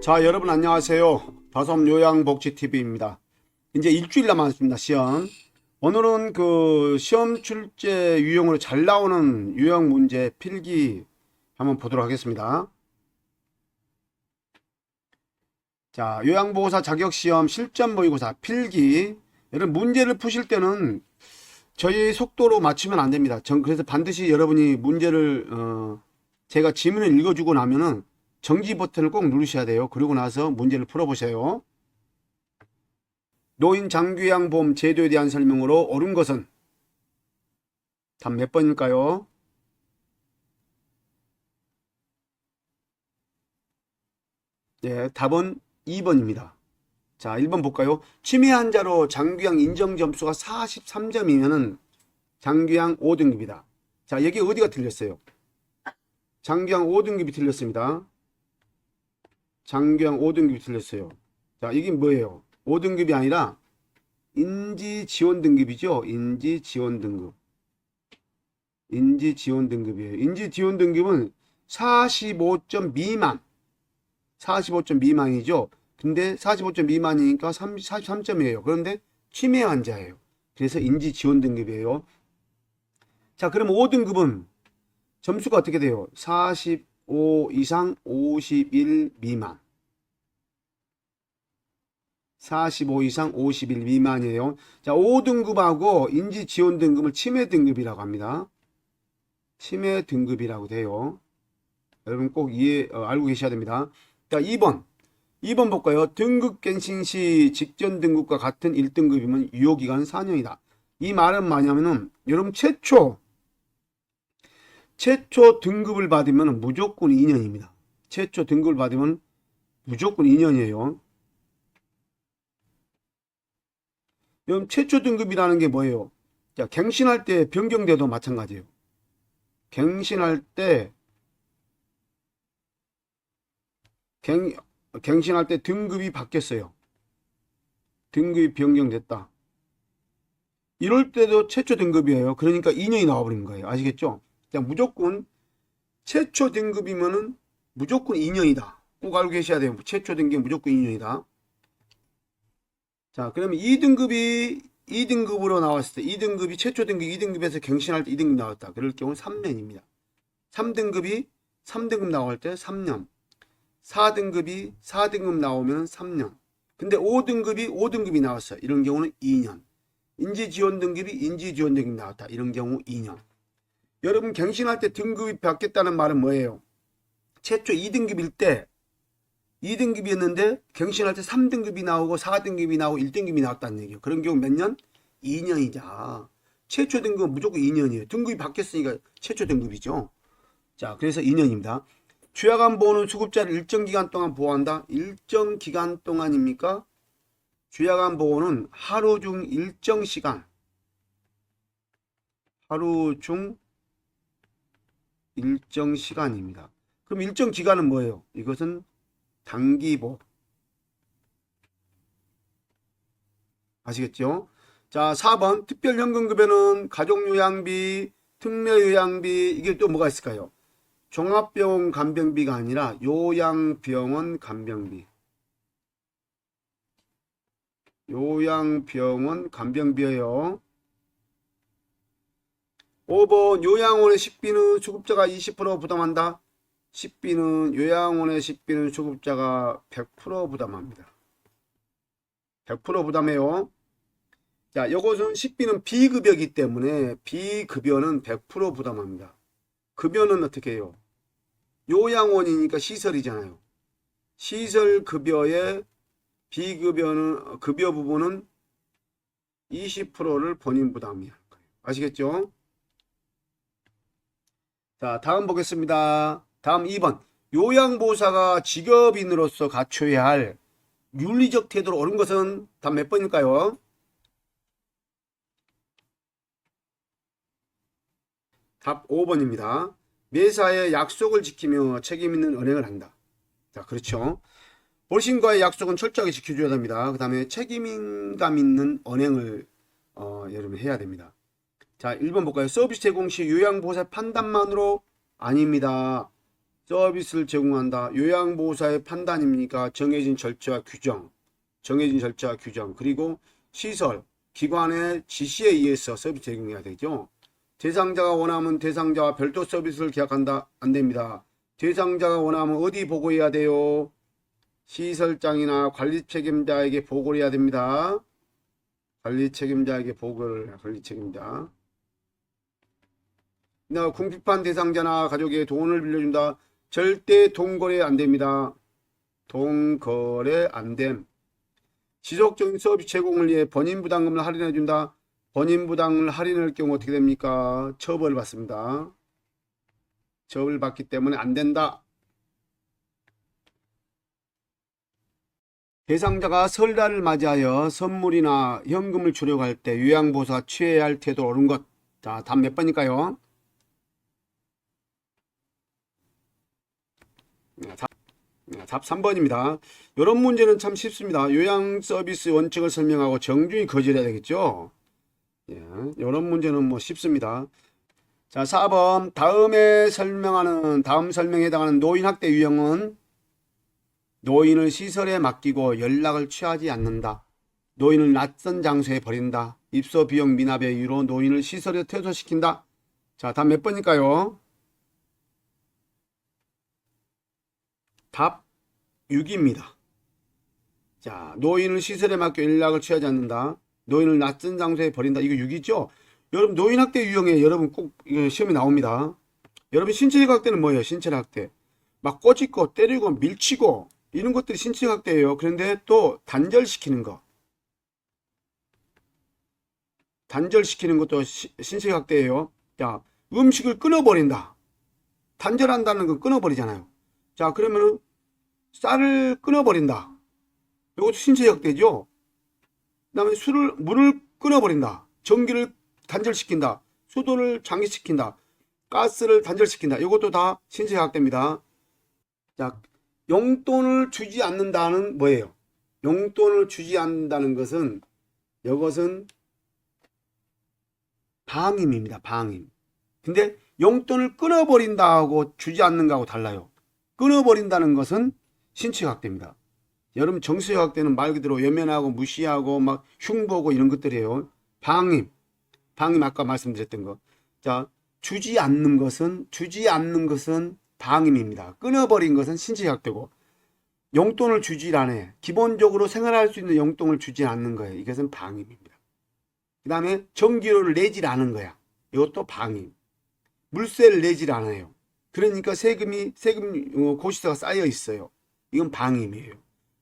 자, 여러분 안녕하세요. 다솜 요양복지TV입니다. 이제 일주일 남았습니다, 시험. 오늘은 그 시험 출제 유형으로 잘 나오는 유형 문제 필기 한번 보도록 하겠습니다. 자, 요양보호사 자격시험 실전 모의고사 필기. 여러분 문제를 푸실 때는 저희 속도로 맞추면 안 됩니다. 그래서 반드시 여러분이 문제를 제가 지문을 읽어주고 나면은 정지 버튼을 꼭 누르셔야 돼요. 그러고 나서 문제를 풀어보세요. 노인 장기요양보험 제도에 대한 설명으로 옳은 것은 답 몇 번일까요? 네, 답은 2번입니다. 자, 1번 볼까요? 치매 환자로 장기요양 인정 점수가 43점이면은 장기요양 5등급이다. 자, 여기 어디가 틀렸어요? 장기요양 5등급이 틀렸습니다. 장기요양 5등급이 틀렸어요. 자, 이게 뭐예요? 5등급이 아니라 인지지원 등급이죠. 인지지원 등급. 인지지원 등급이에요. 인지지원 등급은 45점 미만. 45점 미만이죠. 근데 45점 미만이니까 43점이에요. 그런데 치매 환자예요. 그래서 인지지원 등급이에요. 자, 그럼 5등급은 점수가 어떻게 돼요? 45 이상 51 미만. 45 이상 51 미만이에요. 자, 5등급하고 인지지원 등급을 치매 등급이라고 합니다. 치매 등급이라고 돼요. 여러분 꼭 알고 계셔야 됩니다. 자, 2번 볼까요? 등급갱신 시 직전 등급과 같은 1등급이면 유효기간 4년이다. 이 말은 뭐냐면은 여러분 최초 등급을 받으면 무조건 2년입니다. 최초 등급을 받으면 무조건 2년이에요. 여러분 최초 등급이라는 게 뭐예요? 자, 갱신할 때 변경돼도 마찬가지예요. 갱신할 때 등급이 바뀌었어요. 등급이 변경됐다. 이럴 때도 최초 등급이에요. 그러니까 2년이 나와버린 거예요. 아시겠죠? 자, 무조건 최초 등급이면은 무조건 2년이다. 꼭 알고 계셔야 돼요. 최초 등급이 무조건 2년이다. 자, 그러면 2등급으로 나왔을 때 2등급이 최초 등급 2등급에서 갱신할 때 2등급 나왔다. 그럴 경우는 3년입니다. 3등급 나올 때 3년. 4등급 나오면 3년. 근데 5등급이 나왔어요. 이런 경우는 2년. 인지지원 등급이 나왔다. 이런 경우 2년. 여러분 갱신할 때 등급이 바뀌었다는 말은 뭐예요? 최초 2등급일 때 2등급이었는데 갱신할 때 3등급이 나오고 4등급이 나오고 1등급이 나왔다는 얘기예요. 그런 경우 몇 년? 2년이자. 최초 등급은 무조건 2년이에요. 등급이 바뀌었으니까 최초 등급이죠. 자, 그래서 2년입니다. 주야간 보호는 수급자를 일정 기간 동안 보호한다. 일정 기간 동안입니까? 주야간 보호는 하루 중 일정 시간. 하루 중 일정 시간입니다. 그럼 일정 기간은 뭐예요? 이것은 단기보. 아시겠죠? 자, 4번 특별연금급여는 가족요양비, 특례요양비, 이게 또 뭐가 있을까요? 종합병원 간병비가 아니라 요양병원 간병비. 요양병원 간병비예요. 5번 요양원의 식비는 수급자가 20% 부담한다. 요양원의 식비는 수급자가 100% 부담합니다. 100% 부담해요. 자, 요것은 식비는 비급여이기 때문에 비급여는 100% 부담합니다. 급여는 어떻게 해요? 요양원이니까 시설이잖아요. 시설 급여에 비급여는 급여 부분은 20%를 본인 부담이야. 아시겠죠? 자, 다음 보겠습니다. 다음 2번. 요양보호사가 직업인으로서 갖춰야 할 윤리적 태도로 옳은 것은 답 몇 번일까요? 답 5번입니다. 매사에 약속을 지키며 책임 있는 은행을 한다. 자, 그렇죠. 볼신과의 약속은 철저하게 지켜줘야 됩니다. 그 다음에 책임감 있는 언행을 여러분 해야 됩니다. 자, 1번 볼까요? 서비스 제공 시 요양보호사 판단만으로 아닙니다. 서비스를 제공한다. 요양보호사의 판단입니까? 정해진 절차와 규정. 정해진 절차와 규정. 그리고 시설, 기관의 지시에 의해서 서비스 제공해야 되죠. 대상자가 원하면 대상자와 별도 서비스를 계약한다. 안 됩니다. 대상자가 원하면 어디 보고해야 돼요? 시설장이나 관리 책임자에게 보고를 해야 됩니다. 관리 책임자에게 보고를, 관리 책임자. 궁핍한 대상자나 가족에게 돈을 빌려준다. 절대 돈거래 안 됩니다. 돈거래 안 됨. 지속적인 서비스 제공을 위해 번인부담금을 할인해 준다. 번인부담을 할인할 경우 어떻게 됩니까? 처벌을 받습니다. 처벌을 받기 때문에 안 된다. 대상자가 설날을 맞이하여 선물이나 현금을 주려고 할 때 요양보호사가 취해야 할 태도로 옳은 것. 자, 답 몇 번일까요? 답 3번입니다. 이런 문제는 참 쉽습니다. 요양 서비스 원칙을 설명하고 정중히 거절해야 되겠죠. 예, 이런 문제는 뭐 쉽습니다. 자, 4번 다음 설명에 해당하는 노인학대 유형은 노인을 시설에 맡기고 연락을 취하지 않는다. 노인을 낯선 장소에 버린다. 입소 비용 미납의 이유로 노인을 시설에 퇴소시킨다. 자, 답 몇 번일까요? 답 6입니다. 자, 노인을 시설에 맡겨 연락을 취하지 않는다. 노인을 낯선 장소에 버린다. 이거 6이죠? 여러분, 노인학대 유형에 여러분 꼭 시험에 나옵니다. 여러분, 신체적 학대는 뭐예요? 신체적 학대. 막 꼬집고 때리고 밀치고 이런 것들이 신체적 학대예요. 그런데 또 단절시키는 거. 단절시키는 것도 신체적 학대예요. 자, 음식을 끊어버린다. 단절한다는 건 끊어버리잖아요. 자, 그러면은 쌀을 끊어버린다. 이것도 신체적 학대죠. 그 다음에 물을 끊어버린다. 전기를 단절시킨다. 수도를 장기시킨다. 가스를 단절시킨다. 이것도 다 신체적 학대입니다. 자, 용돈을 주지 않는다는 뭐예요? 용돈을 주지 않는다는 것은 이것은 방임입니다. 방임. 근데 용돈을 끊어버린다하고 주지 않는 거하고 달라요. 끊어버린다는 것은 신체적 학대입니다. 여러분, 정서적 학대는 말 그대로 외면하고 무시하고 막 흉보고 이런 것들이에요. 방임 아까 말씀드렸던 거. 자, 주지 않는 것은 방임입니다. 끊어버린 것은 신체적 학대고, 용돈을 주지 않아. 기본적으로 생활할 수 있는 용돈을 주지 않는 거예요. 이것은 방임입니다. 그 다음에 전기료를 내질 않은 거야. 이것도 방임. 물세를 내질 않아요. 그러니까 세금 고시세가 쌓여 있어요. 이건 방임이에요.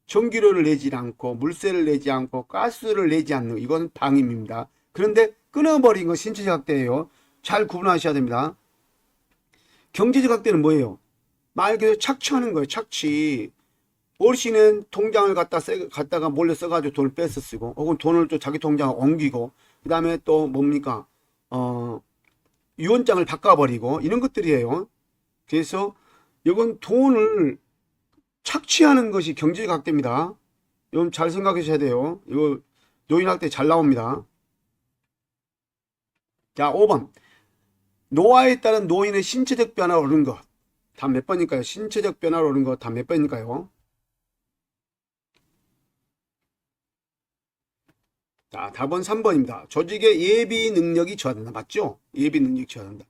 전기료를 내지 않고 물세를 내지 않고 가스를 내지 않는 거, 이건 방임입니다. 그런데 끊어버린 건 신체적 학대예요. 잘 구분하셔야 됩니다. 경제적 학대는 뭐예요? 말 그대로 착취하는 거예요. 착취. 어르신은 통장을 갖다가 몰래 써가지고 돈을 뺏어 쓰고, 혹은 돈을 또 자기 통장에 옮기고, 그 다음에 또 뭡니까? 유언장을 바꿔버리고, 이런 것들이에요. 그래서 이건 돈을 착취하는 것이 경제적 학대입니다. 이건 잘 생각하셔야 돼요. 이거 노인학대 잘 나옵니다. 자, 5번. 노화에 따른 노인의 신체적 변화를 오른 것. 답 몇 번일까요? 신체적 변화를 오른 것. 답 몇 번일까요? 자, 답은 3번입니다. 조직의 예비 능력이 저하된다. 맞죠? 예비 능력이 저하된다.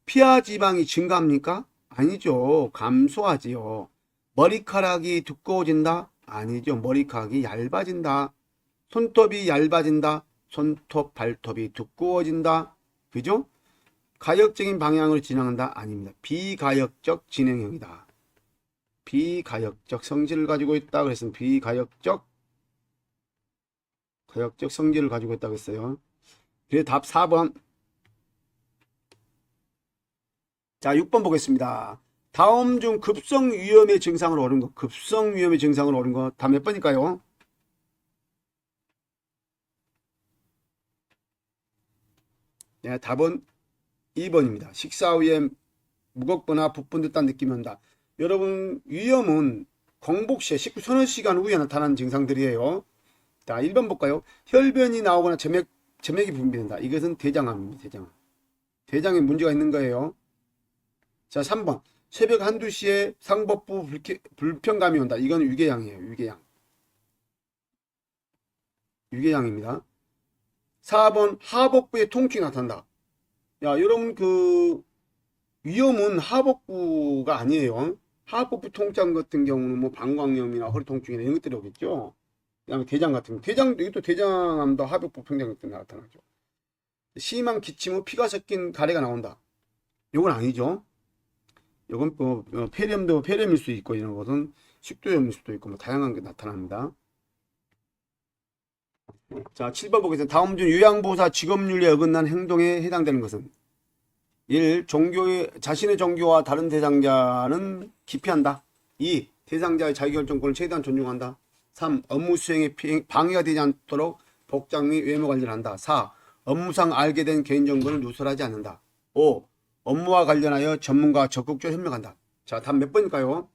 피하 지방이 증가합니까? 아니죠. 감소하지요. 머리카락이 두꺼워진다? 아니죠. 머리카락이 얇아진다. 손톱이 얇아진다. 손톱, 발톱이 두꺼워진다. 그죠? 가역적인 방향으로 진행한다? 아닙니다. 비가역적 진행형이다. 비가역적 성질을 가지고 있다. 그래서 비가역적 성질을 가지고 있다고 했어요. 그래서 답 4번. 자, 6번 보겠습니다. 다음 중 급성 위험의 증상으로 오른 것. 급성 위험의 증상으로 오른 것. 답 몇 번일까요? 네, 답은 2번입니다. 식사 후에 무겁거나 부푼 듯한 느낌이 온다. 여러분, 위험은 공복 시에 식후 서너 시간 후에 나타나는 증상들이에요. 자, 1번 볼까요? 혈변이 나오거나 점액이 분비된다. 이것은 대장암입니다. 대장암. 대장에 문제가 있는 거예요. 자, 3번. 새벽 한두 시에 상복부 불편감이 온다. 이건 위궤양이에요. 위궤양입니다. 4번 하복부에 통증이 나타난다. 야, 여러분 그 위험은 하복부가 아니에요. 하복부 통증 같은 경우는 뭐 방광염이나 허리 통증이나 이런 것들이 오겠죠. 그다음에 대장 같은 거, 이것도 대장암도 하복부 통증 같은 게 나타나죠. 심한 기침 후 피가 섞인 가래가 나온다. 이건 아니죠. 이건 뭐 폐렴일 수 있고 이런 것은 식도염일 수도 있고 뭐 다양한 게 나타납니다. 자, 7번 보겠습니다. 다음 중 요양보호사 직업윤리에 어긋난 행동에 해당되는 것은 1. 자신의 종교와 다른 대상자는 기피한다. 2. 대상자의 자기결정권을 최대한 존중한다. 3. 업무 수행에 방해가 되지 않도록 복장 및 외모 관리를 한다. 4. 업무상 알게 된 개인정보를 누설하지 않는다. 5. 업무와 관련하여 전문가와 적극적으로 협력한다. 자, 답 몇 번일까요?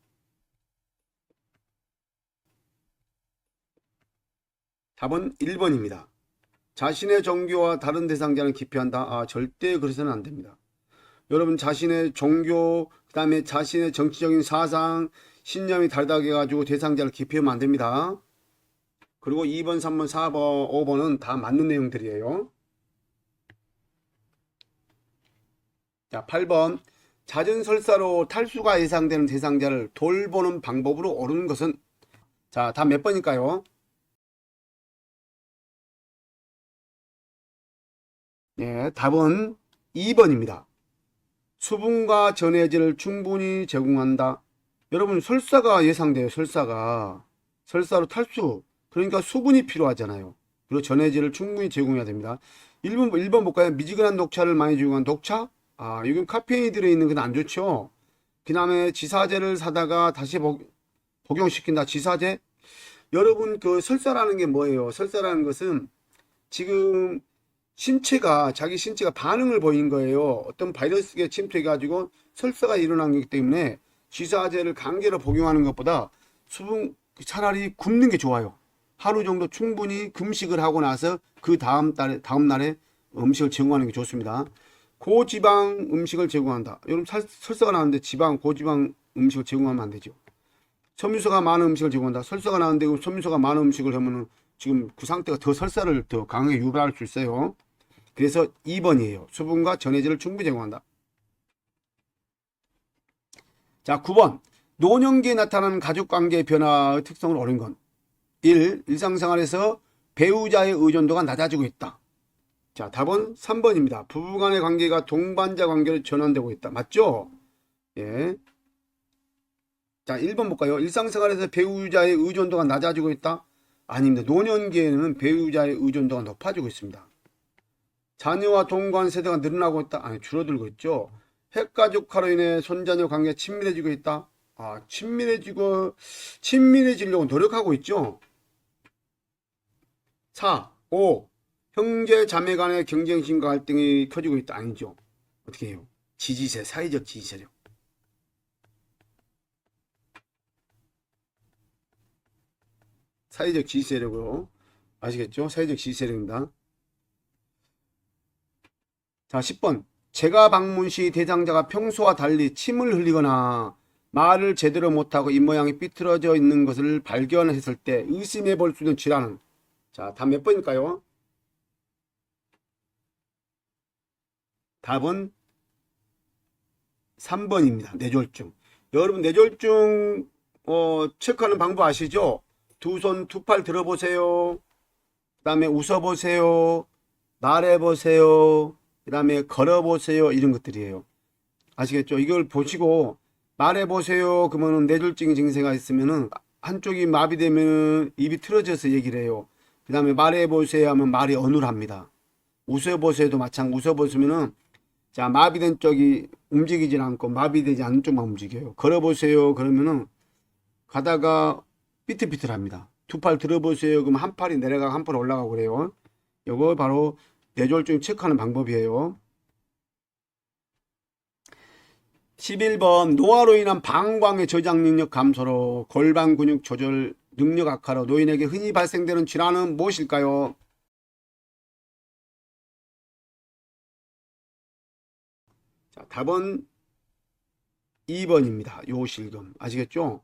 답은 1번입니다. 자신의 종교와 다른 대상자는 기피한다. 절대 그래서는 안 됩니다. 여러분 자신의 종교, 그 다음에 자신의 정치적인 사상, 신념이 다르다고 해가지고 대상자를 기피하면 안 됩니다. 그리고 2번, 3번, 4번, 5번은 다 맞는 내용들이에요. 자, 8번. 잦은 설사로 탈수가 예상되는 대상자를 돌보는 방법으로 옳은 것은? 자, 답 몇 번일까요? 네, 답은 2번입니다. 수분과 전해질을 충분히 제공한다. 여러분 설사가 예상돼요. 설사로 탈수, 그러니까 수분이 필요하잖아요. 그리고 전해질을 충분히 제공해야 됩니다. 1번 볼까요? 미지근한 녹차를 많이 제공한 녹차? 이건 카페인이 들어있는 건 안 좋죠. 그 다음에 지사제를 사다가 다시 복용시킨다. 지사제? 여러분 그 설사라는 게 뭐예요? 설사라는 것은 지금 자기 신체가 반응을 보인 거예요. 어떤 바이러스가 침투해 가지고 설사가 일어난 거기 때문에 지사제를 강제로 복용하는 것보다 차라리 굶는 게 좋아요. 하루 정도 충분히 금식을 하고 나서 그 다음 날에 음식을 제공하는 게 좋습니다. 고지방 음식을 제공한다. 여러분 설사가 나는데 고지방 음식을 제공하면 안 되죠. 섬유소가 많은 음식을 제공한다. 설사가 나는데 섬유소가 많은 음식을 하면은 지금 그 상태가 더 설사를 더 강하게 유발할 수 있어요. 그래서 2번이에요. 수분과 전해질을 충분히 제공한다. 자, 9번. 노년기에 나타나는 가족관계의 변화의 특성을 옳은 건 1. 일상생활에서 배우자의 의존도가 낮아지고 있다. 자, 답은 3번입니다. 부부간의 관계가 동반자 관계로 전환되고 있다. 맞죠? 예. 자, 1번 볼까요? 일상생활에서 배우자의 의존도가 낮아지고 있다? 아닙니다. 노년기에는 배우자의 의존도가 높아지고 있습니다. 자녀와 동거한 세대가 늘어나고 있다? 아니, 줄어들고 있죠. 핵가족화로 인해 손자녀 관계가 친밀해지고 있다? 친밀해지려고 노력하고 있죠. 4, 5. 형제 자매 간의 경쟁심과 갈등이 커지고 있다? 아니죠. 어떻게 해요? 사회적 지지세력. 사회적 지지세력으로 아시겠죠? 사회적 지지세력입니다. 자, 10번. 제가 방문 시 대상자가 평소와 달리 침을 흘리거나 말을 제대로 못하고 입모양이 삐뚤어져 있는 것을 발견했을 때 의심해 볼 수 있는 질환은? 자, 답 몇 번일까요? 답은 3번입니다. 뇌졸중. 여러분 뇌졸중 체크하는 방법 아시죠? 두 손, 두 팔 들어보세요. 그 다음에 웃어보세요. 말해보세요. 그 다음에 걸어보세요. 이런 것들이에요. 아시겠죠? 이걸 보시고 말해보세요. 그러면은 뇌졸중 증세가 있으면은 한쪽이 마비되면 입이 틀어져서 얘기를 해요. 그 다음에 말해보세요 하면 말이 어눌합니다. 웃어보세요도 마찬가지. 웃어보시면은 자, 마비된 쪽이 움직이질 않고 마비되지 않는 쪽만 움직여요. 걸어보세요. 그러면은 가다가 삐뚤삐뚤합니다. 두 팔 들어보세요. 그러면 한 팔이 내려가고 한 팔 올라가고 그래요. 이거 바로 뇌졸중 체크하는 방법이에요. 11번. 노화로 인한 방광의 저장 능력 감소로 골반 근육 조절 능력 악화로 노인에게 흔히 발생되는 질환은 무엇일까요? 자, 답은 2번입니다. 요실금. 아시겠죠?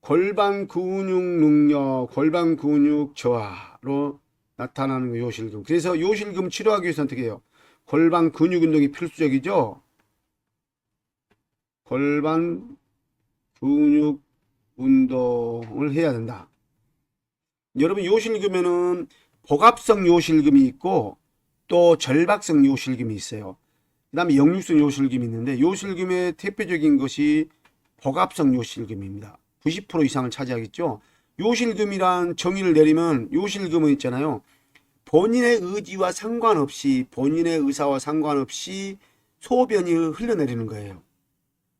골반 근육 능력, 골반 근육 저하로 나타나는 요실금. 그래서 요실금 치료하기 위해서 어떻게 해요? 골반 근육 운동이 필수적이죠? 골반 근육 운동을 해야 된다. 여러분, 요실금에는 복압성 요실금이 있고 또 절박성 요실금이 있어요. 그 다음에 역류성 요실금이 있는데, 요실금의 대표적인 것이 복압성 요실금입니다. 90% 이상을 차지하겠죠. 요실금이란 정의를 내리면, 요실금은 있잖아요, 본인의 의지와 상관없이, 본인의 의사와 상관없이 소변이 흘러내리는 거예요.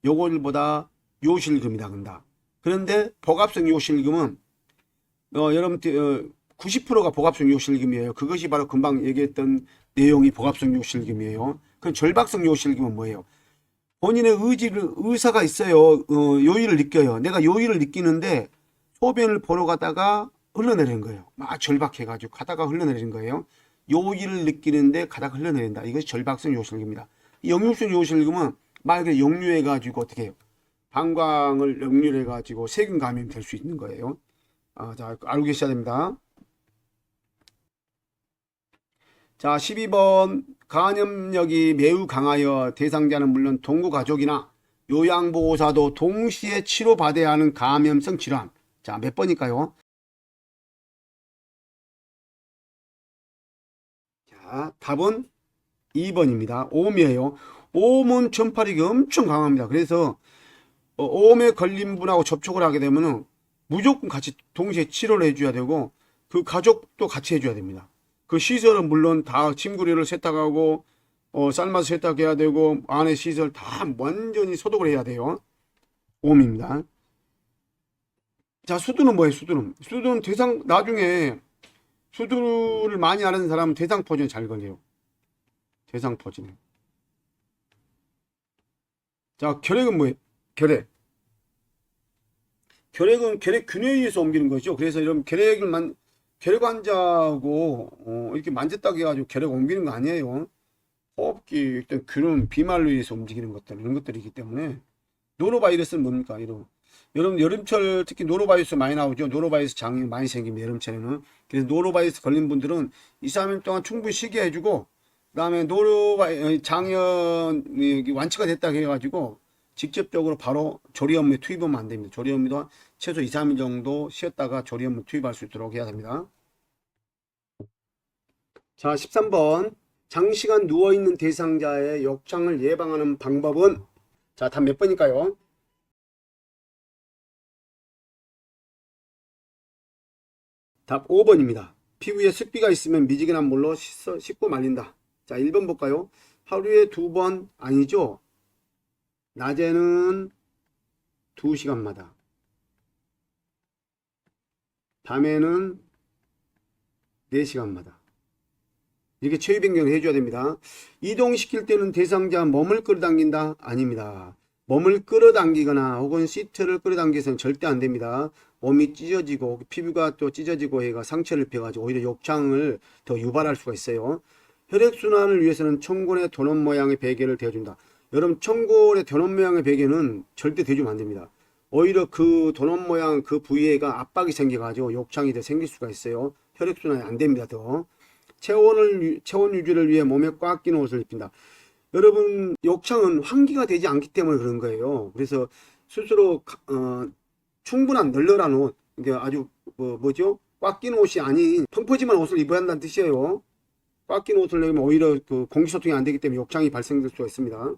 요걸보다 요실금이다 한다. 그런데 복압성 요실금은 여러분 90%가 복압성 요실금이에요. 그것이 바로 금방 얘기했던 내용이 복압성 요실금이에요. 그 절박성 요실금은 뭐예요? 본인의 의사가 있어요. 요의를 느껴요. 내가 요의를 느끼는데 소변을 보러 가다가 흘러내리는 거예요. 막 절박해가지고 가다가 흘러내리는 거예요. 요의를 느끼는데 가다가 흘러내린다. 이것이 절박성 요실금입니다. 역류성 요실금은 말 그대로 역류해가지고 어떻게 해요? 방광을 역류해가지고 세균 감염이 될 수 있는 거예요. 자, 알고 계셔야 됩니다. 자, 12번. 간염력이 매우 강하여 대상자는 물론 동거 가족이나 요양보호사도 동시에 치료받아야 하는 감염성 질환. 자, 몇 번일까요? 자, 답은 2번입니다. 오음이에요. 오음은 전파력이 엄청 강합니다. 그래서 오음에 걸린 분하고 접촉을 하게 되면은 무조건 같이 동시에 치료를 해줘야 되고, 그 가족도 같이 해줘야 됩니다. 그 시설은 물론 다 침구류를 세탁하고 삶아서 세탁해야 되고, 안에 시설 다 완전히 소독을 해야 돼요. 오음입니다. 자, 수두는 뭐예요? 수두는 나중에 수두를 많이 아는 사람은 대상포진에 잘 걸려요. 대상포진에. 자, 결핵은 뭐예요? 결핵 균형에 의해서 옮기는 거죠. 그래서 이런 결핵 환자하고 이렇게 만졌다고 해가지고 결핵 옮기는 거 아니에요. 호흡기 일단 균은 비말로 의해서 움직이는 것들, 이런 것들이기 때문에. 노로바이러스는 뭡니까? 여러분 여름철 특히 노로바이러스 많이 나오죠. 노로바이러스 장이 많이 생깁니다. 여름철에는. 그래서 노로바이러스 걸린 분들은 2, 3일 동안 충분히 쉬게 해주고, 그 다음에 장염이 완치가 됐다고 해가지고 직접적으로 바로 조리업무에 투입하면 안 됩니다. 조리업무도 최소 2, 3일 정도 쉬었다가 조리업무 투입할 수 있도록 해야 됩니다. 자, 13번. 장시간 누워있는 대상자의 욕창을 예방하는 방법은? 자, 답 몇 번일까요? 답 5번입니다. 피부에 습기가 있으면 미지근한 물로 씻고 말린다. 자, 1번 볼까요? 하루에 2번 아니죠? 낮에는 2시간마다, 밤에는 4시간마다. 이렇게 체위 변경을 해줘야 됩니다. 이동시킬 때는 대상자 몸을 끌어당긴다? 아닙니다. 몸을 끌어당기거나 혹은 시트를 끌어당겨서는 절대 안 됩니다. 몸이 찢어지고 피부가 또 찢어지고 해가 상처를 입혀가지고 오히려 욕창을 더 유발할 수가 있어요. 혈액순환을 위해서는 청골의 도넛 모양의 베개를 대어준다. 여러분, 청골의 도넛 모양의 베개는 절대 대주면 안 됩니다. 오히려 그 도넛 모양 그 부위에가 압박이 생겨가지고 욕창이 더 생길 수가 있어요. 혈액순환이 안 됩니다. 더 체온 유지를 위해 몸에 꽉 끼는 옷을 입힌다. 여러분, 욕창은 환기가 되지 않기 때문에 그런 거예요. 그래서 스스로 충분한 널널한 옷, 이게 아주 꽉 끼는 옷이 아닌 펑퍼짐한 옷을 입어야 한다는 뜻이에요. 꽉 끼는 옷을 내면 오히려 그 공기소통이 안 되기 때문에 욕창이 발생될 수가 있습니다.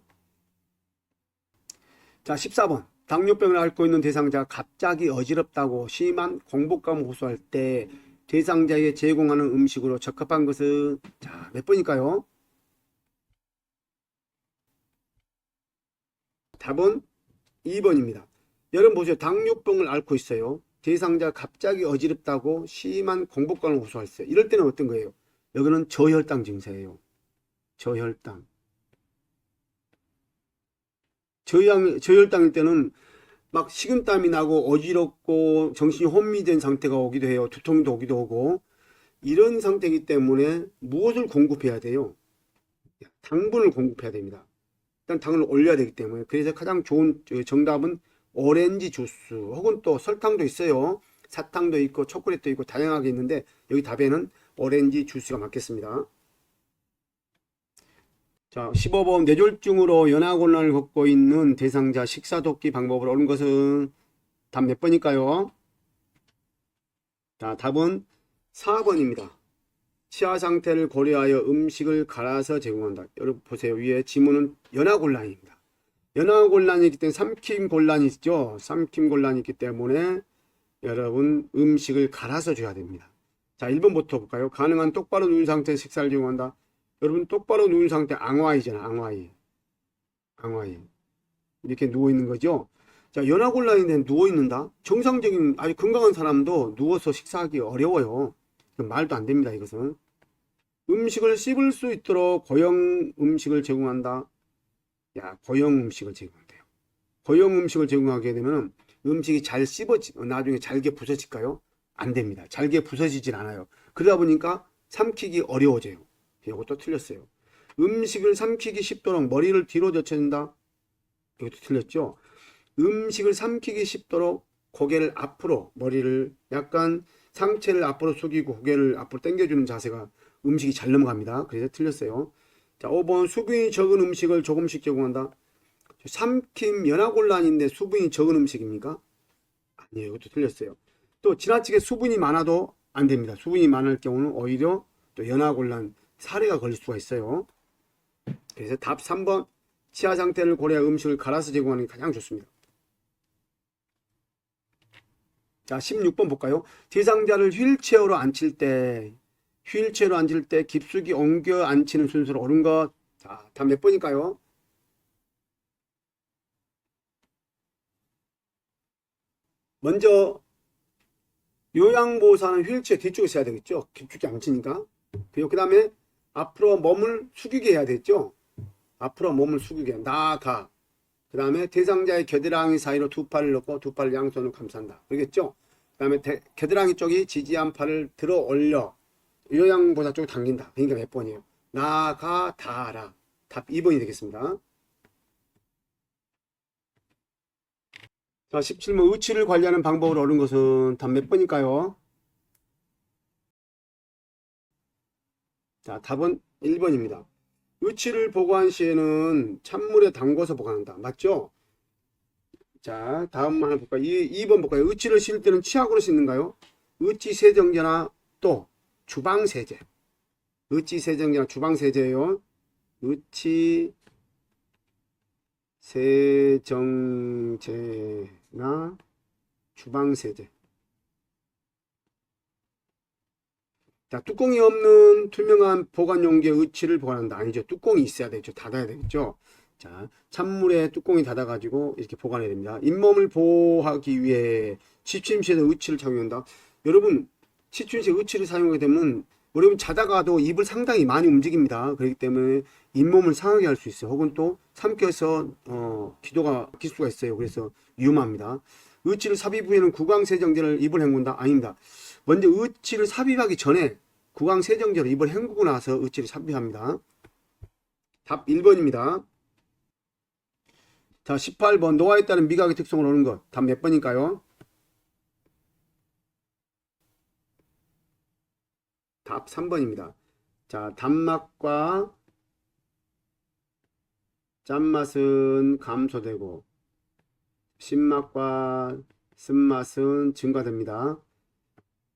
자, 14번. 당뇨병을 앓고 있는 대상자가 갑자기 어지럽다고 심한 공복감을 호소할 때 대상자에 제공하는 음식으로 적합한 것은? 자, 몇 번일까요? 답은 2번입니다. 여러분 보세요. 당뇨병을 앓고 있어요. 대상자가 갑자기 어지럽다고 심한 공복감을 호소했어요. 이럴 때는 어떤 거예요? 여기는 저혈당 증세예요. 저혈당. 저혈당일 때는 막 식은땀이 나고 어지럽고 정신이 혼미된 상태가 오기도 해요. 두통도 오기도 하고. 이런 상태이기 때문에 무엇을 공급해야 돼요? 당분을 공급해야 됩니다. 일단 당을 올려야 되기 때문에. 그래서 가장 좋은 정답은 오렌지 주스, 혹은 또 설탕도 있어요. 사탕도 있고 초콜릿도 있고 다양하게 있는데 여기 답에는 오렌지 주스가 맞겠습니다. 자, 15번 뇌졸중으로 연하곤란을 겪고 있는 대상자 식사 돕기 방법을 옳은 것은 답 몇 번일까요? 자, 답은 4번입니다. 치아 상태를 고려하여 음식을 갈아서 제공한다. 여러분 보세요. 위에 지문은 연하곤란입니다. 연하곤란이 있기 때문에 삼킴 곤란이 있죠. 삼킴 곤란이 있기 때문에 여러분 음식을 갈아서 줘야 됩니다. 자, 1번부터 볼까요? 가능한 똑바로 누운 상태에서 식사를 제공한다. 여러분 똑바로 누운 상태 앙와이잖아. 앙와이 이렇게 누워있는 거죠. 자, 연하곤란인데 누워있는다. 정상적인 아주 건강한 사람도 누워서 식사하기 어려워요. 말도 안 됩니다. 이것은 음식을 씹을 수 있도록 고형 음식을 제공한다. 야, 고형 음식을 제공한대요. 고형 음식을 제공하게 되면 음식이 잘 나중에 잘게 부서질까요? 안 됩니다. 잘게 부서지질 않아요. 그러다 보니까 삼키기 어려워져요. 이것도 틀렸어요. 음식을 삼키기 쉽도록 머리를 뒤로 젖혀준다. 이것도 틀렸죠. 음식을 삼키기 쉽도록 고개를 앞으로, 머리를 약간 상체를 앞으로 숙이고 고개를 앞으로 당겨주는 자세가 음식이 잘 넘어갑니다. 그래서 틀렸어요. 자, 5번 수분이 적은 음식을 조금씩 제공한다. 삼킴 연하곤란인데 수분이 적은 음식입니까? 아니에요. 이것도 틀렸어요. 또 지나치게 수분이 많아도 안 됩니다. 수분이 많을 경우는 오히려 또 연하곤란 사례가 걸릴 수가 있어요. 그래서 답 3번 치아 상태를 고려해 음식을 갈아서 제공하는 게 가장 좋습니다. 자, 16번 볼까요? 대상자를 휠체어로 앉힐 때 깊숙이 옮겨 앉히는 순서로 옳은 것. 자, 답 몇 번일까요? 먼저 요양보호사는 휠체어 뒤쪽에 있어야 되겠죠. 깊숙이 앉히니까. 그리고 그 다음에 앞으로 몸을 숙이게 해야 되겠죠. 앞으로 몸을 숙이게 나아가. 그 다음에 대상자의 겨드랑이 사이로 두 팔을 넣고 두 팔을 양손으로 감싼다. 그러겠죠. 그 다음에 겨드랑이 쪽이 지지한 팔을 들어 올려 요양보호사 쪽으로 당긴다. 그러니까 몇 번이에요? 나가 다라. 답 2번이 되겠습니다. 자, 17번 의치를 관리하는 방법을 옳은 것은 답 몇 번일까요? 자, 답은 1번입니다. 의치를 보관한 시에는 찬물에 담궈서 보관한다. 맞죠? 자, 다음 하나 볼까요? 2번 볼까요? 의치를 씻을 때는 치약으로 씻는가요? 의치 세정제나 또 주방 세제. 의치 세정제나 주방 세제예요. 의치 세정제나 주방 세제. 자, 뚜껑이 없는 투명한 보관 용기에 의치를 보관한다. 아니죠. 뚜껑이 있어야 되죠. 닫아야 되겠죠. 자, 찬물에 뚜껑이 닫아가지고 이렇게 보관해야 됩니다. 잇몸을 보호하기 위해 취침실에서 의치를 착용한다. 여러분, 취침실에 의치를 사용하게 되면 여러분 자다가도 입을 상당히 많이 움직입니다. 그렇기 때문에 잇몸을 상하게 할 수 있어요. 혹은 또 삼켜서 기도가 막힐 수가 있어요. 그래서 위험합니다. 의치를 삽입 후에는 구강세정제를 입을 헹군다. 아닙니다. 먼저 의치를 삽입하기 전에 구강세정제로 입을 헹구고 나서 의치를 삽입합니다. 답 1번입니다. 자, 18번 노화에 따른 미각의 특성을 오는 것. 답 몇 번일까요? 답 3번입니다. 자, 단맛과 짠맛은 감소되고 신맛과 쓴맛은 증가됩니다.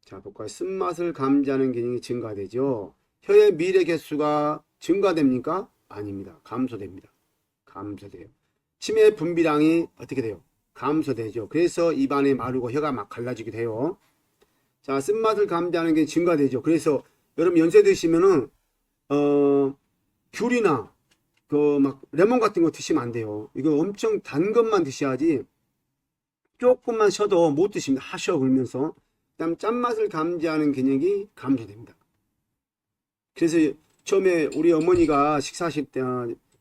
자, 볼까요? 쓴맛을 감지하는 기능이 증가되죠. 혀의 밀의 개수가 증가됩니까? 아닙니다. 감소됩니다. 감소돼요. 침의 분비량이 어떻게 돼요? 감소되죠. 그래서 입안이 마르고 혀가 막 갈라지기도 해요. 자, 쓴맛을 감지하는 게 증가되죠. 그래서 여러분 연세 드시면은 귤이나 그 막 레몬 같은 거 드시면 안 돼요. 이거 엄청 단 것만 드셔야지. 조금만 쉬어도 못 드십니다. 하셔 그러면서. 그다음 짠맛을 감지하는 기능이 감소됩니다. 그래서 처음에 우리 어머니가 식사하실 때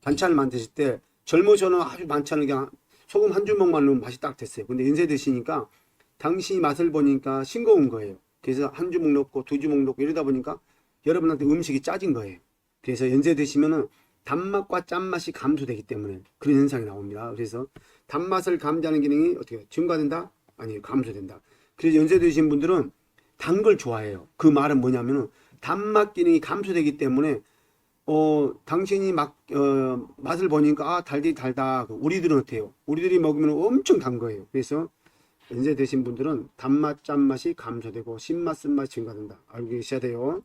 반찬을 만드실 때 젊으셔는 아주 반찬을 그냥 소금 한 주먹만 넣으면 맛이 딱 됐어요. 근데 연세 드시니까 당신이 맛을 보니까 싱거운 거예요. 그래서 한 주먹 넣고 두 주먹 넣고 이러다 보니까 여러분한테 음식이 짜진 거예요. 그래서 연세 드시면은 단맛과 짠맛이 감소되기 때문에 그런 현상이 나옵니다. 그래서 단맛을 감지하는 기능이 어떻게 증가된다? 아니, 감소된다. 그래서 연세 드신 분들은 단 걸 좋아해요. 그 말은 뭐냐면은 단맛 기능이 감소되기 때문에 당신이 맛을 보니까 달디 달다. 우리들은 어때요? 우리들이 먹으면 엄청 단 거예요. 그래서 연세 드신 분들은 단맛, 짠맛이 감소되고 신맛, 쓴맛이 증가된다. 알고 계셔야 돼요.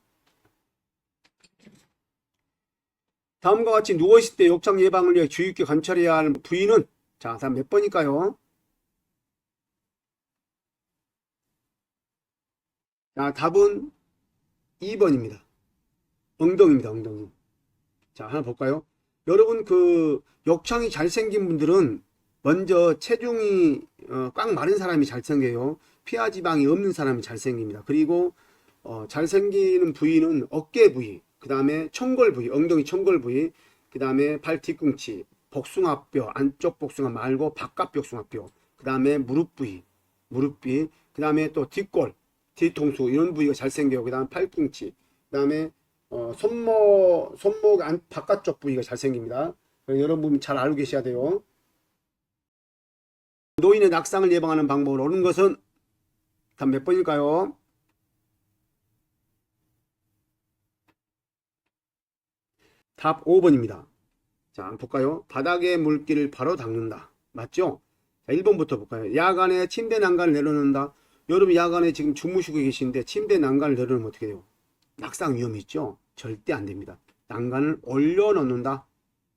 다음과 같이 누워있을 때 욕창 예방을 위해 주의 깊게 관찰해야 할 부위는 자, 다음 몇 번일까요? 자, 답은 2번입니다. 엉덩이입니다. 엉덩이. 자, 하나 볼까요? 여러분 욕창이 잘생긴 분들은 먼저 체중이 꽉 마른 사람이 잘생겨요. 피하지방이 없는 사람이 잘생깁니다. 그리고 잘생기는 부위는 어깨 부위, 그 다음에 청골 부위, 엉덩이 청골 부위, 그 다음에 발 뒤꿈치, 복숭아뼈, 안쪽 복숭아 말고 바깥 복숭아뼈, 그 다음에 무릎 부위, 그 다음에 또 뒷골, 뒤통수 이런 부위가 잘생겨요. 그 다음에 팔꿈치, 그 다음에 손목 바깥쪽 부위가 잘생깁니다. 여러분 잘 알고 계셔야 돼요. 노인의 낙상을 예방하는 방법을 옳은 것은 답 몇 번일까요? 답 5번입니다. 자, 한번 볼까요? 바닥의 물기를 바로 닦는다. 맞죠? 자, 1번부터 볼까요? 야간에 침대 난간을 내려놓는다. 여러분 야간에 지금 주무시고 계신데 침대 난간을 내려놓으면 어떻게 돼요? 낙상 위험이 있죠? 절대 안 됩니다. 난간을 올려놓는다.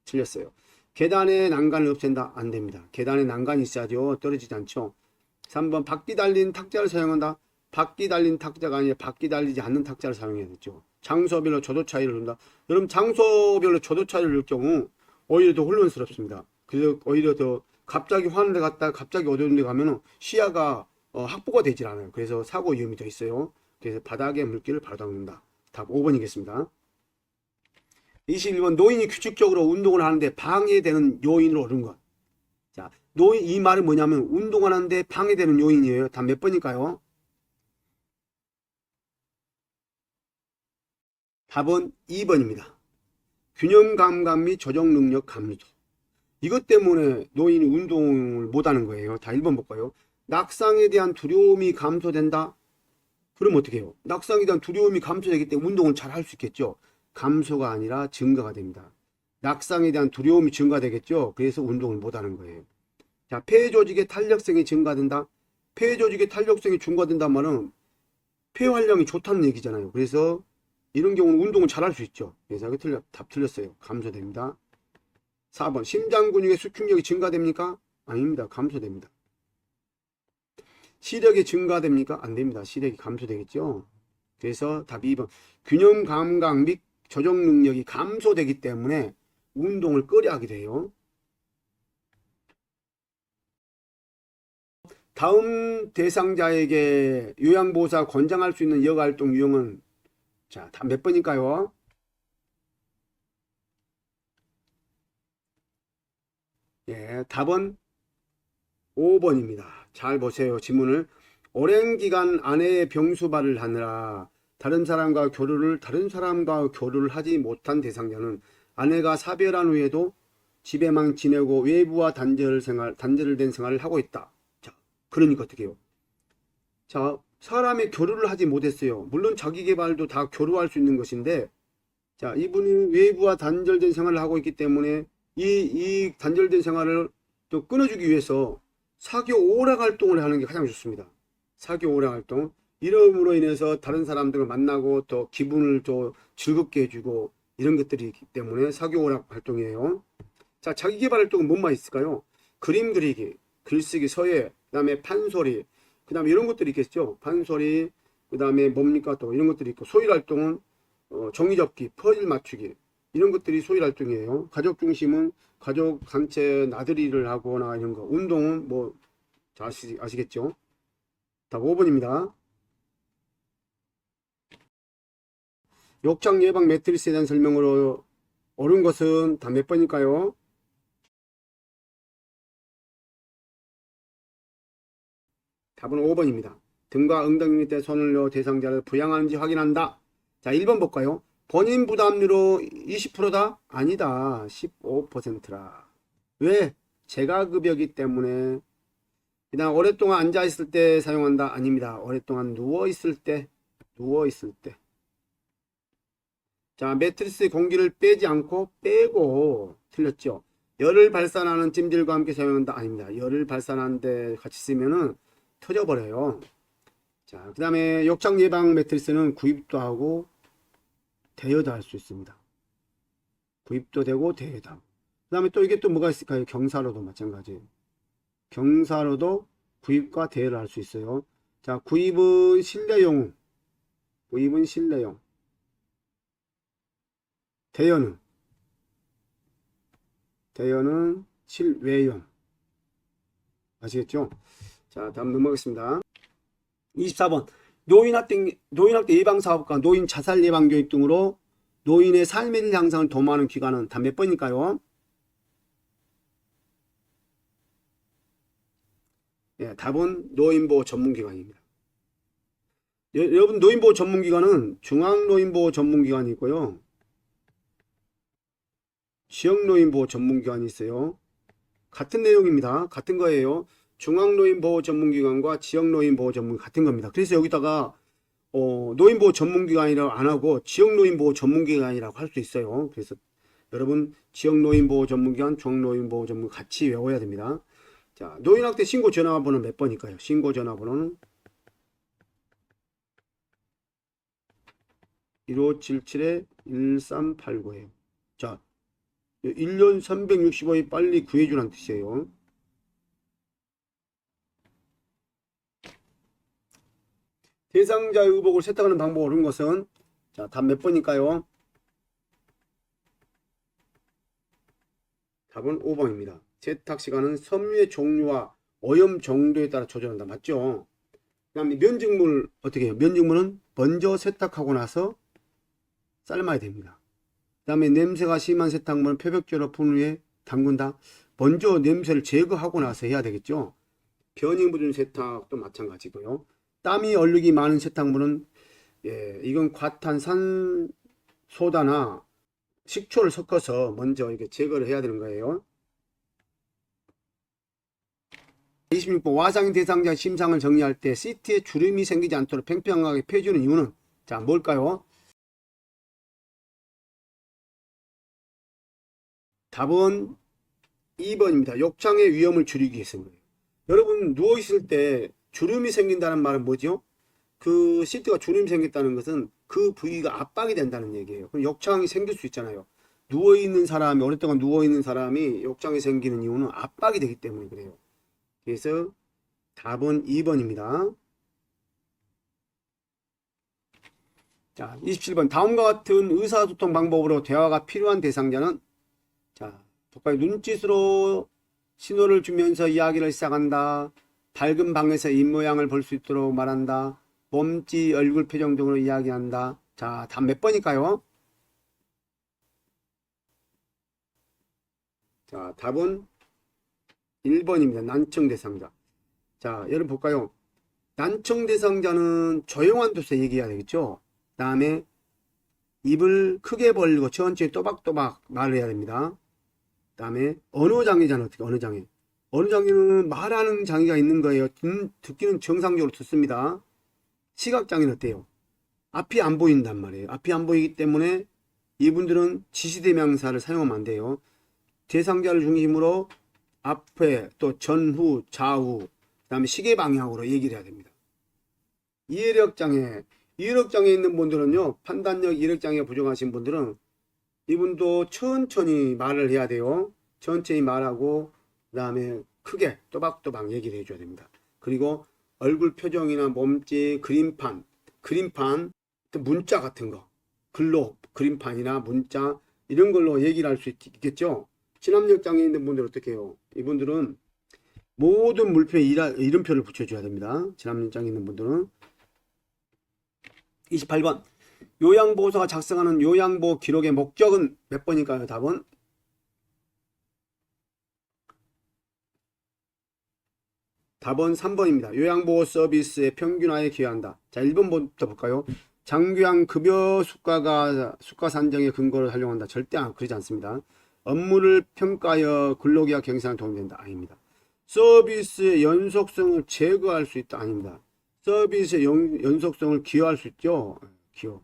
틀렸어요. 계단에 난간을 없앤다. 안 됩니다. 계단에 난간이 있어야죠. 떨어지지 않죠. 3번 바퀴 달린 탁자를 사용한다. 바퀴 달린 탁자가 아니라 바퀴 달리지 않는 탁자를 사용해야 되죠. 장소별로 조도 차이를 둔다. 여러분 장소별로 조도 차이를 둘 경우 오히려 더 혼란스럽습니다. 그래서 오히려 더 갑자기 화는 데 갔다 갑자기 어두운 데 가면은 시야가 확보가 되질 않아요. 그래서 사고 위험이 더 있어요. 그래서 바닥에 물기를 바로 닦는다. 답 5번이겠습니다. 21번 노인이 규칙적으로 운동을 하는데 방해되는 요인을 옳은 것. 자, 이 말은 뭐냐면 운동하는데 방해되는 요인이에요. 답 몇 번일까요? 답은 2번입니다. 균형 감각 및 조정 능력 감소. 이것 때문에 노인이 운동을 못하는 거예요. 다 1번 볼까요? 낙상에 대한 두려움이 감소된다. 그럼 어떻게 해요? 낙상에 대한 두려움이 감소되기 때문에 운동을 잘 할 수 있겠죠. 감소가 아니라 증가가 됩니다. 낙상에 대한 두려움이 증가되겠죠. 그래서 운동을 못하는 거예요. 자, 폐 조직의 탄력성이 증가된다. 폐 조직의 탄력성이 증가된다는 말은 폐 활량이 좋다는 얘기잖아요. 그래서 이런 경우는 운동을 잘 할 수 있죠. 그래서 답 틀렸어요. 감소됩니다. 4번 심장 근육의 수축력이 증가됩니까? 아닙니다. 감소됩니다. 시력이 증가됩니까? 안 됩니다. 시력이 감소되겠죠. 그래서 답 2번 균형 감각 및 조정 능력이 감소되기 때문에 운동을 꺼려하게 돼요. 다음 대상자에게 요양보호사 권장할 수 있는 여가활동 유형은 자, 답 몇 번일까요? 예, 답은 5번입니다. 잘 보세요. 지문을. 오랜 기간 아내의 병수발을 하느라 다른 사람과 교류를 하지 못한 대상자는 아내가 사별한 후에도 집에만 지내고 외부와 단절된 생활을 하고 있다. 자, 그러니까 어떻게 해요? 자, 사람이 교류를 하지 못했어요. 물론 자기계발도 다 교류할 수 있는 것인데, 자, 이분이 외부와 단절된 생활을 하고 있기 때문에 이 단절된 생활을 또 끊어주기 위해서 사교 오락 활동을 하는 게 가장 좋습니다. 사교 오락 활동. 이름으로 인해서 다른 사람들을 만나고 또 기분을 또 즐겁게 해주고 이런 것들이 있기 때문에 사교 오락 활동이에요. 자, 자기계발 활동은 뭐만 있을까요? 그림 그리기, 글쓰기, 서예, 그 다음에 판소리, 그 다음에 이런 것들이 있겠죠. 판소리, 그 다음에 뭡니까 또 이런 것들이 있고, 소일 활동은 종이접기, 퍼즐 맞추기 이런 것들이 소일 활동이에요. 가족 중심은 가족 단체 나들이를 하거나 이런 거. 운동은 뭐 아시겠죠? 답 5번입니다. 욕창 예방 매트리스에 대한 설명으로 옳은 것은 답 몇 번일까요? 답은 5번입니다. 등과 엉덩이 밑에 손을 넣어 대상자를 부양하는지 확인한다. 자, 1번 볼까요? 본인 부담료로 20%다? 아니다. 15%라. 왜? 재가급여기 때문에. 그다음 오랫동안 앉아있을 때 사용한다? 아닙니다. 오랫동안 누워있을 때. 자, 매트리스의 공기를 빼지 않고 빼고. 틀렸죠? 열을 발산하는 찜질과 함께 사용한다? 아닙니다. 열을 발산하는데 같이 쓰면은 터져버려요. 자, 그 다음에 욕창 예방 매트리스는 구입도 하고 대여도 할 수 있습니다. 구입도 되고 대여도 하고. 그 다음에 또 이게 또 뭐가 있을까요? 경사로도 마찬가지. 경사로도 구입과 대여를 할 수 있어요. 자, 구입은 실내용. 대여는 실외용. 아시겠죠? 자, 다음 넘어가겠습니다. 24번. 노인학대 예방사업과 노인 자살 예방교육 등으로 노인의 삶의 질 향상을 도모하는 기관은 다 몇 번일까요? 예, 답은 노인보호 전문기관입니다. 여러분, 노인보호 전문기관은 중앙노인보호 전문기관이 있고요. 지역노인보호 전문기관이 있어요. 같은 내용입니다. 같은 거예요. 중앙노인보호 전문기관과 지역노인보호 전문기관 같은 겁니다. 그래서 여기다가 노인보호 전문기관이라고 안 하고 지역노인보호 전문기관이라고 할 수 있어요. 그래서 여러분 지역노인보호 전문기관, 중앙노인보호 전문기관 같이 외워야 됩니다. 자, 노인학대 신고 전화번호는 몇 번일까요? 신고 전화번호는 1577-1389예요. 자, 1년 365일 빨리 구해주라는 뜻이에요. 대상자의 의복을 세탁하는 방법을 옳은 것은, 자, 답 몇 번일까요? 답은 5번입니다. 세탁 시간은 섬유의 종류와 오염 정도에 따라 조절한다. 맞죠? 그 다음에 면직물 어떻게 해요? 면직물은 먼저 세탁하고 나서 삶아야 됩니다. 그 다음에 냄새가 심한 세탁물은 표백제로 푼 후에 담근다. 먼저 냄새를 제거하고 나서 해야 되겠죠. 변이 묻은 세탁도 마찬가지고요. 땀이 얼룩이 많은 세탁물은 이건 과탄산소다나 식초를 섞어서 먼저 이렇게 제거를 해야 되는 거예요. 26번 와상 대상자 심상을 정리할 때 시트에 주름이 생기지 않도록 팽팽하게 펴주는 이유는, 자, 뭘까요? 답은 2번입니다. 욕창의 위험을 줄이기 위해서인 거예요. 여러분 누워있을 때 주름이 생긴다는 말은 뭐죠? 그 시트가 주름이 생겼다는 것은 그 부위가 압박이 된다는 얘기예요. 그럼 욕창이 생길 수 있잖아요. 누워있는 사람이, 오랫동안 누워있는 사람이 욕창이 생기는 이유는 압박이 되기 때문에 그래요. 그래서 답은 2번입니다. 자, 27번 다음과 같은 의사소통 방법으로 대화가 필요한 대상자는, 자, 볼까요? 눈짓으로 신호를 주면서 이야기를 시작한다. 밝은 방에서 입모양을 볼 수 있도록 말한다. 몸짓, 얼굴 표정 등으로 이야기한다. 자, 답 몇 번일까요? 자, 답은 1번입니다. 난청 대상자. 자, 여러분 볼까요? 난청 대상자는 조용한 곳에서 얘기해야 되겠죠? 그 다음에 입을 크게 벌리고 천천히 또박또박 말을 해야 됩니다. 그 다음에 언어장애자는 어떻게, 언어장애. 언어장애는 말하는 장애가 있는 거예요. 듣기는 정상적으로 듣습니다. 시각장애는 어때요? 앞이 안 보인단 말이에요. 앞이 안 보이기 때문에 이분들은 지시대명사를 사용하면 안 돼요. 대상자를 중심으로 앞에 또 전후, 좌우, 그 다음에 시계 방향으로 얘기를 해야 됩니다. 이해력장애 있는 분들은요, 판단력, 이해력장애가 부족하신 분들은 이분도 천천히 말을 해야 돼요. 천천히 말하고 그 다음에 크게 또박또박 얘기를 해줘야 됩니다. 그리고 얼굴 표정이나 몸짓, 그림판, 문자 같은 거, 글로 그림판이나 문자 이런 걸로 얘기를 할 수 있겠죠. 친압력 장애 있는 분들 어떻게 해요? 이분들은 모든 물표에 이름표를 붙여줘야 됩니다. 친압력 장애 있는 분들은. 28번 요양보호사가 작성하는 요양보호 기록의 목적은 몇 번일까요? 답은 답은 3번입니다. 요양보호 서비스의 평균화에 기여한다. 자, 1번부터 볼까요? 장기한 급여 수가 산정의 근거를 활용한다. 절대 그러지 않습니다. 업무를 평가하여 근로계약 경선에 도움된다. 아닙니다. 서비스의 연속성을 제거할 수 있다. 아닙니다. 서비스의 연속성을 기여할 수 있죠. 기여.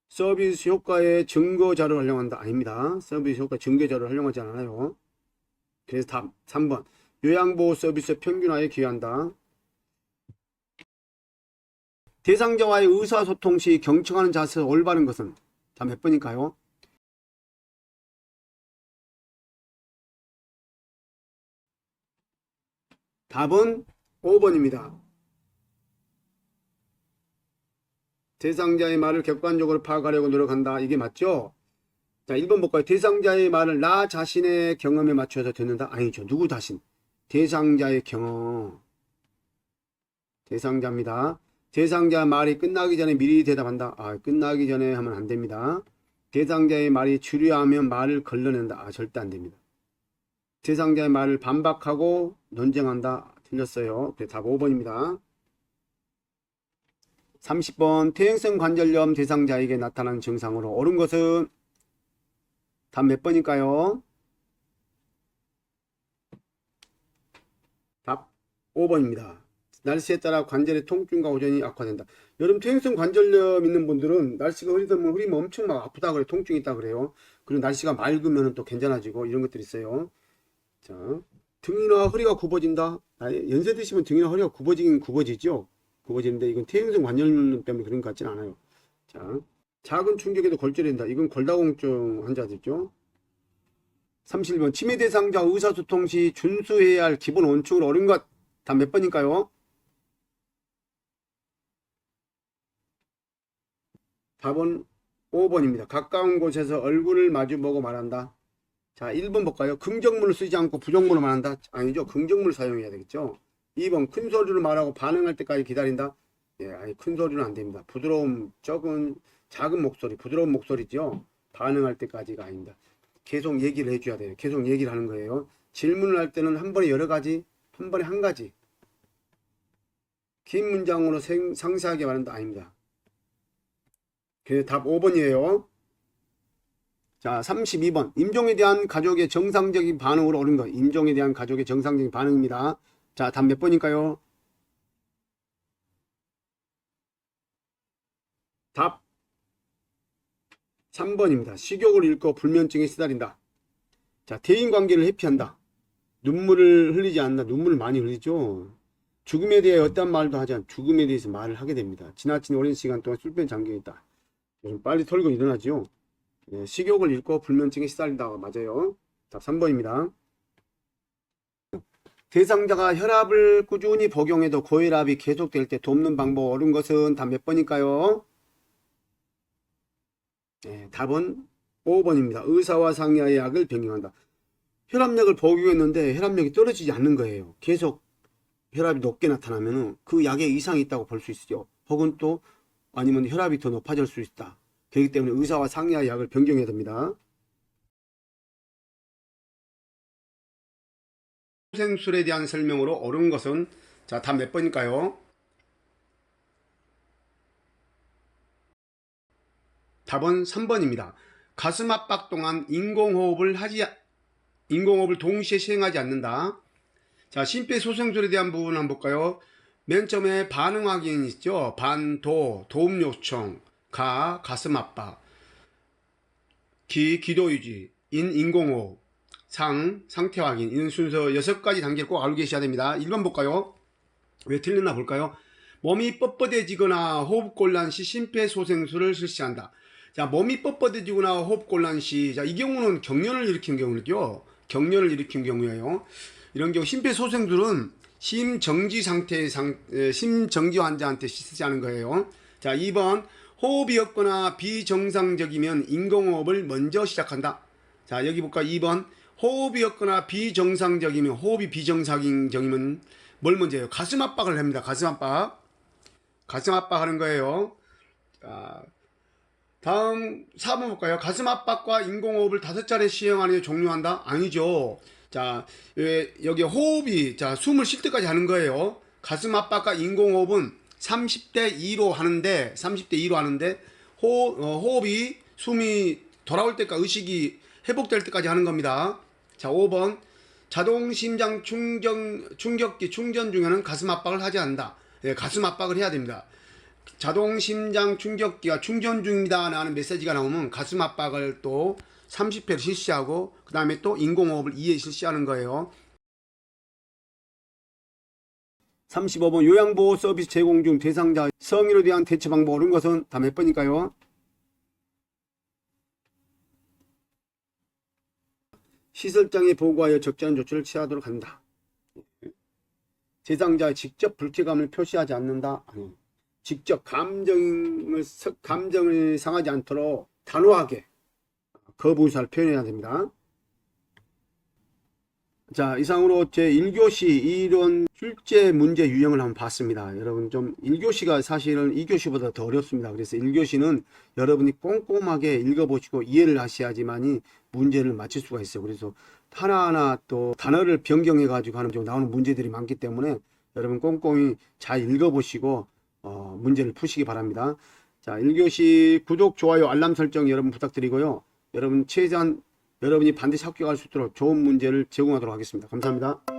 서비스 효과의 증거 자료를 활용한다. 아닙니다. 서비스 효과 증거 자료를 활용하지 않아요. 그래서 답 3번. 요양보호 서비스 평균화에 기여한다. 대상자와의 의사소통 시 경청하는 자세가 올바른 것은 다 몇 번일까요? 답은 5번입니다. 대상자의 말을 객관적으로 파악하려고 노력한다. 이게 맞죠? 자, 1번 볼까요? 대상자의 말을 나 자신의 경험에 맞춰서 듣는다. 아니죠. 누구 자신? 대상자의 경험. 대상자입니다. 대상자 말이 끝나기 전에 미리 대답한다. 끝나기 전에 하면 안 됩니다. 대상자의 말이 주류하면 말을 걸러낸다. 절대 안 됩니다. 대상자의 말을 반박하고 논쟁한다. 틀렸어요. 그래서 답 5번입니다. 30번 퇴행성 관절염 대상자에게 나타나는 증상으로 옳은 것은 답 몇 번일까요? 답 5번입니다. 날씨에 따라 관절의 통증과 오전이 악화된다. 여러분 퇴행성 관절염 있는 분들은 날씨가 흐리면 엄청 막 아프다 그래. 통증이 있다 그래요. 그리고 날씨가 맑으면 또 괜찮아지고 이런 것들이 있어요. 자, 등이나 허리가 굽어진다. 연세 드시면 등이나 허리가 굽어지긴 굽어지죠. 굽어지는데 이건 퇴행성 관절염 때문에 그런 것 같지는 않아요. 자, 작은 충격에도 골절이 된다. 이건 골다공증 환자들죠. 31번 치매 대상자 의사소통 시 준수해야 할 기본 원칙을 어린 것. 다 몇 번일까요? 답은 5번입니다. 가까운 곳에서 얼굴을 마주보고 말한다. 자, 1번 볼까요? 긍정문을 쓰지 않고 부정문을 말한다. 아니죠. 긍정문을 사용해야 되겠죠. 2번 큰 소리로 말하고 반응할 때까지 기다린다. 아니 큰 소리는 안 됩니다. 부드러움, 작은 목소리, 부드러운 목소리죠. 반응할 때까지가 아닙니다. 계속 얘기를 해줘야 돼요. 계속 얘기를 하는 거예요. 질문을 할 때는 한 번에 여러 가지, 한 번에 한 가지. 긴 문장으로 상세하게 말한다. 아닙니다. 그래서 답 5번이에요. 자, 32번. 임종에 대한 가족의 정상적인 반응으로 옳은 것. 임종에 대한 가족의 정상적인 반응입니다. 자, 답 몇 번일까요? 답 3번입니다. 식욕을 잃고 불면증에 시달린다. 자, 대인관계를 회피한다. 눈물을 흘리지 않는다. 눈물을 많이 흘리죠. 죽음에 대해 어떤 말도 하지 않고 죽음에 대해서 말을 하게 됩니다. 지나친 오랜 시간 동안 술병 잠겨 있다. 빨리 털고 일어나죠. 식욕을 잃고 불면증에 시달린다. 맞아요. 답 3번입니다. 대상자가 혈압을 꾸준히 복용해도 고혈압이 계속될 때 돕는 방법 옳은 것은 답 몇 번일까요? 답은 5번입니다. 의사와 상의하여 약을 변경한다. 혈압약을 복용했는데 혈압약이 떨어지지 않는 거예요. 계속 혈압이 높게 나타나면 그 약에 이상이 있다고 볼 수 있죠. 혹은 또 아니면 혈압이 더 높아질 수 있다. 그렇기 때문에 의사와 상의하여 약을 변경해야 됩니다. 소생술에 대한 설명으로 옳은 것은 자, 답 몇 번일까요? 답은 3번입니다. 가슴 압박 동안 인공호흡을 동시에 시행하지 않는다. 자, 심폐소생술에 대한 부분 한번 볼까요? 맨 처음에 반응 확인 있죠? 반도, 도움 요청, 가슴 압박, 기도 유지, 인공호흡, 상태 확인. 이런 순서 6가지 단계를 꼭 알고 계셔야 됩니다. 1번 볼까요? 왜 틀렸나 볼까요? 몸이 뻣뻣해지거나 호흡곤란 시 심폐소생술을 실시한다. 자, 몸이 뻣뻣해지거나 호흡곤란 시, 자, 이 경우는 경련을 일으킨 경우죠. 경련을 일으킨 경우예요. 이런 경우 심폐소생술은 심정지 환자한테 실시하는 거예요. 자, 2번 호흡이 없거나 비정상적이면 인공호흡을 먼저 시작한다. 자, 여기 볼까? 2번 호흡이 없거나 비정상적이면, 호흡이 비정상적이면 뭘 먼저 해요? 가슴 압박을 합니다. 가슴 압박 하는 거예요. 자, 다음 4번 볼까요? 가슴 압박과 인공호흡을 5차례 시행하는 게 종료한다? 아니죠. 자, 여기 호흡이, 자, 숨을 쉴 때까지 하는 거예요. 가슴 압박과 인공호흡은 30대 2로 하는데 호흡이 숨이 돌아올 때까지 의식이 회복될 때까지 하는 겁니다. 자, 5번 자동 심장 충격기 충전 중에는 가슴 압박을 하지 않는다. 예, 가슴 압박을 해야 됩니다. 자동 심장 충격기가 충전 중입니다 라는 메시지가 나오면 가슴 압박을 또 30회를 실시하고 그 다음에 또 인공호흡을 2회 실시하는 거예요. 35번 요양보호 서비스 제공 중 대상자 성인에 대한 대처 방법 옳은 것은 다 몇 번일까요? 시설장에 보고하여 적절한 조치를 취하도록 한다. 대상자의 직접 불쾌감을 표시하지 않는다. 아니, 직접 감정을 상하지 않도록 단호하게 거부 의사를 표현해야 됩니다. 자, 이상으로 제1교시 이론 출제 문제 유형을 한번 봤습니다. 여러분 좀 1교시가 사실은 2교시보다 더 어렵습니다. 그래서 1교시는 여러분이 꼼꼼하게 읽어보시고 이해를 하셔야지만이 문제를 맞출 수가 있어요. 그래서 하나하나 또 단어를 변경해 가지고 하는 나오는 문제들이 많기 때문에 여러분 꼼꼼히 잘 읽어보시고 문제를 푸시기 바랍니다. 자, 1교시 구독, 좋아요, 알람 설정 여러분 부탁드리고요. 여러분 최대한 여러분이 반드시 합격할 수 있도록 좋은 문제를 제공하도록 하겠습니다. 감사합니다.